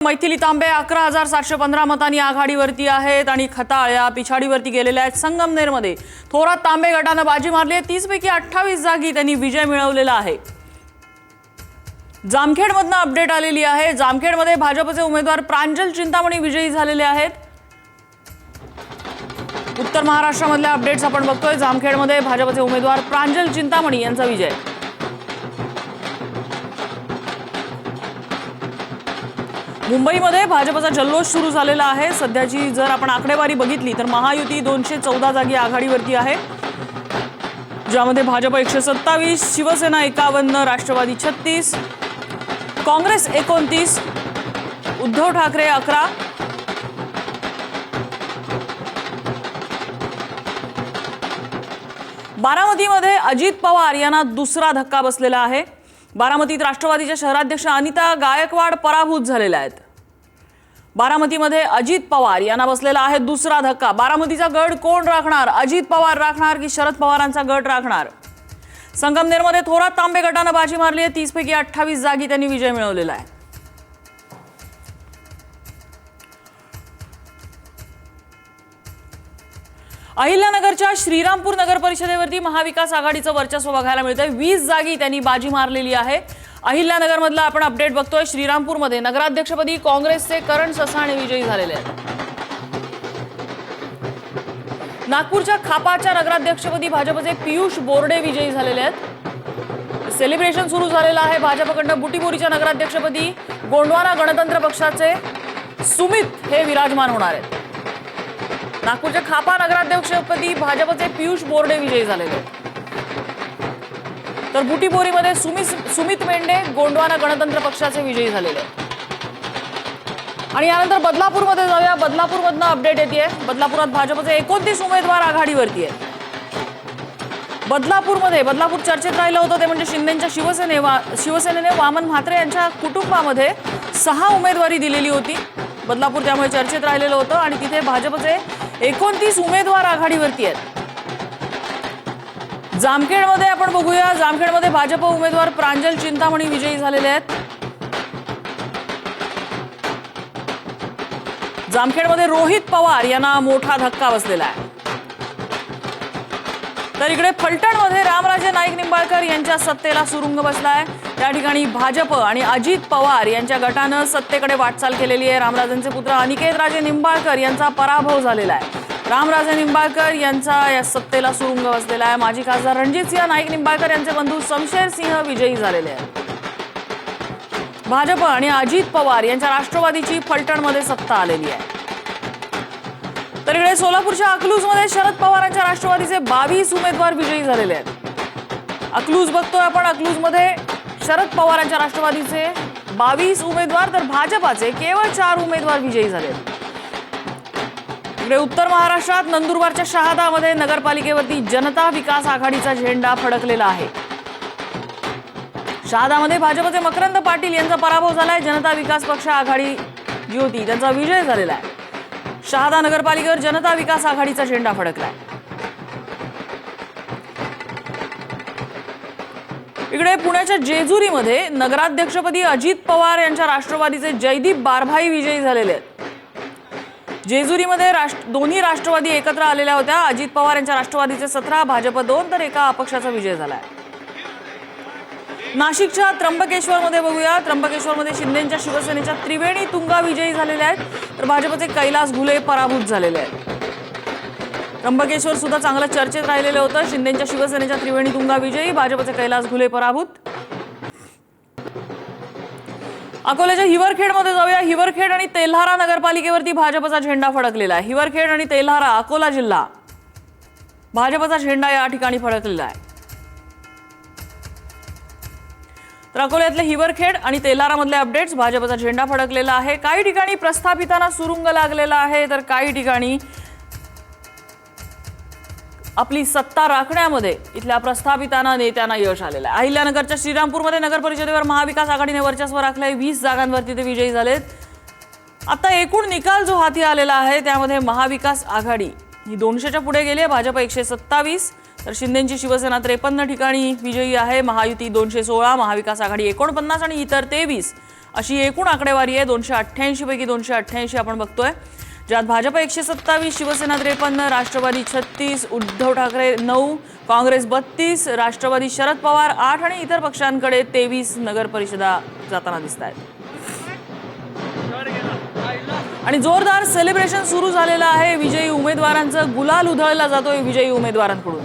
मैथिली तांबे 11,715 मतांनी आघाडीवरती आहेत आणि खताळ या पिछाडीवरती गेलेल्या आहेत। संगमनेरमध्ये थोरात तांबे गटाने बाजी मारली आहे। 30 पैकी 28 जागी त्यांनी विजय मिळवलेला आहे। जामखेडमधून अपडेट आलेली आहे। जामखेडमध्ये भाजपचे उमेदवार प्रांजल चिंतामणी विजयी झालेले आहेत। उत्तर महाराष्ट्रामधल्या अपडेट्स आपण बघतोय। जामखेडमध्ये भाजपचे उमेदवार प्रांजल चिंतामणी यांचा विजय। मुंबईमध्ये भाजपचा जल्लोष सुरू झालेला आहे। सध्याची जर आपण आकडेवारी बघितली तर महायुती 214 जागी आघाडीवरती आहे, ज्यामध्ये भाजप 127, शिवसेना 51, राष्ट्रवादी 36, काँग्रेस 29, उद्धव ठाकरे 11, बारामतीमध्ये अजित पवार यांना दुसरा धक्का बसलेला आहे। बारामतीत राष्ट्रवादीच्या शहराध्यक्ष अनिता गायकवाड पराभूत झालेल्या आहेत। बारामतीमध्ये अजित पवार यांना बसलेला आहे दुसरा धक्का। बारामतीचा गड कोण राखणार? अजित पवार राखणार की शरद पवारांचा गड राखणार? संगमनेरमध्ये थोरात तांबे गटाने बाजी मारली आहे। 30 पैकी 28 जागी त्यांनी विजय मिळवलेला आहे। अहिल्यानगरच्या श्रीरामपूर नगर परिषदेवरती महाविकास आघाडीचं वर्चस्व बघायला मिळतंय। 20 जागी त्यांनी बाजी मारलेली आहे। अहिल्यानगरमधला आपण अपडेट बघतोय। श्रीरामपूरमध्ये नगराध्यक्षपदी काँग्रेसचे करण ससाणे विजयी झालेले आहेत। नागपूरच्या खापाच्या नगराध्यक्षपदी भाजपचे पियुष बोर्डे विजयी झालेले आहेत। सेलिब्रेशन सुरू झालेलं आहे। भाजपकडनं बुटीबोरीच्या नगराध्यक्षपदी गोंडवाना गणतंत्र पक्षाचे सुमित हे विराजमान होणार आहेत। नागपूरच्या खापा नगराध्यक्षपदी भाजपचे पियुष बोर्डे विजयी झालेले आहेत। तर बुटीबोरीमध्ये सुमित मेंढे गोंडवाना गणतंत्र पक्षाचे विजयी झालेले आहेत। आणि यानंतर बदलापूरमध्ये जाऊया। बदलापूरमधनं अपडेट येते। बदलापुरात भाजपचे 29 उमेदवार आघाडीवरती आहेत। बदलापूर चर्चेत राहिलं होतं ते म्हणजे शिंदेच्या शिवसेनेने वामन म्हात्रे यांच्या कुटुंबामध्ये 6 उमेदवारी दिलेली होती। बदलापूर त्यामुळे चर्चेत राहिलेलं होतं आणि तिथे भाजपचे 29 उमेदवार आघाडीवरती आहेत। जामखेडमध्ये आपण बघूया। जामखेडमध्ये भाजप उमेदवार प्रांजल चिंतामणी विजयी झालेले आहेत। जामखेडमध्ये रोहित पवार यांना मोठा धक्का बसलेला आहे। तर इकडे फलटणमध्ये रामराजे नाईक निंबाळकर यांच्या सत्तेला सुरुंग बसलाय। त्या ठिकाणी भाजप आणि अजित पवार यांच्या गटानं सत्तेकडे वाटचाल केलेली आहे। रामराजेंचे पुत्र अनिकेत राजे निंबाळकर यांचा पराभव झालेला आहे। रामराजे निंबाळकर यांचा या सत्तेला सुरुंग बसलेला आहे। माजी खासदार रणजितसिंह नाईक निंबाळकर यांचे बंधू शमशेर सिंह विजयी झालेले आहेत। भाजप आणि अजित पवार यांच्या राष्ट्रवादीची फलटणमध्ये सत्ता आलेली आहे। तर इकडे सोलापूरच्या अकलूजमध्ये शरद पवारांच्या राष्ट्रवादीचे 22 उमेदवार विजयी झालेले आहेत। अकलूज बघतोय आपण। अकलूजमध्ये शरद पवारांच्या राष्ट्रवादीचे 22 उमेदवार तर भाजपाचे केवळ 4 उमेदवार विजयी झाले। इकडे उत्तर महाराष्ट्रात नंदुरबारच्या शहादामध्ये नगरपालिकेवरती जनता विकास आघाडीचा झेंडा फडकलेला आहे। शहादामध्ये भाजपचे मकरंद पाटील यांचा पराभव झालाय। जनता विकास पक्ष आघाडी जी होती त्यांचा विजय झालेला आहे। शहादा नगरपालिकेवर जनता विकास आघाडीचा झेंडा फडकलाय। इकडे पुण्याच्या जेजुरीमध्ये नगराध्यक्षपदी अजित पवार यांच्या राष्ट्रवादीचे जयदीप बारभाई विजयी झालेले आहेत। जेजुरीमध्ये दोन्ही राष्ट्रवादी एकत्र आलेल्या होत्या। अजित पवार यांच्या राष्ट्रवादीचे 17, भाजप 2 तर एका अपक्षाचा विजय झालाय। नाशिकच्या त्र्यंबकेश्वरमध्ये बघूया। त्र्यंबकेश्वरमध्ये शिंदेच्या शिवसेनेच्या त्रिवेणी तुंगा विजयी झालेल्या आहेत तर भाजपचे कैलास घुले पराभूत झालेले आहेत। त्र्यंबकेश्वर सुद्धा चांगलं चर्चेत राहिलेलं होतं। शिंदेच्या शिवसेनेच्या त्रिवेणी तुंगा विजयी, भाजपचे कैलास घुले पराभूत। अकोल्याच्या हिवरखेडमध्ये जाऊया। हिवरखेड आणि तेल्हारा नगरपालिकेवरती भाजपचा झेंडा फडकलेला आहे। हिवरखेड आणि तेल्हारा अकोला जिल्हा भाजपचा झेंडा या ठिकाणी फडकलेला आहे। तर अकोल्यातले हिवरखेड आणि तेल्हारामधले अपडेट्स। भाजपचा झेंडा फडकलेला आहे। काही ठिकाणी प्रस्थापितांना सुरुंग लागलेला आहे तर काही ठिकाणी आपली सत्ता राखण्यामध्ये इथल्या प्रस्थापितांना नेत्यांना यश आलेलं आहे। अहिल्यानगरच्या श्रीरामपूरमध्ये नगर परिषदेवर महाविकास आघाडीने वर्चस्व राखलंय। 20 जागांवरती ते विजयी झालेत। आता एकूण निकाल जो हाती आलेला आहे त्यामध्ये महाविकास आघाडी ही 200च्या पुढे गेली आहे। भाजप 127 तर शिंदेची शिवसेना 53 ठिकाणी विजयी आहे। महायुती 216, महाविकास आघाडी 49 आणि इतर 23 अशी एकूण आकडेवारी आहे. 288 पैकी 288 आपण बघतोय, ज्यात भाजप 127, शिवसेना 53, राष्ट्रवादी 36, उद्धव ठाकरे 9, काँग्रेस 32, राष्ट्रवादी शरद पवार 8 आणि इतर पक्षांकडे 23 नगर परिषदा जाताना दिसत आहेत. आणि जोरदार सेलिब्रेशन सुरू झालेलं आहे. विजयी उमेदवारांचं गुलाल उधळला जातोय विजयी उमेदवारांकडून.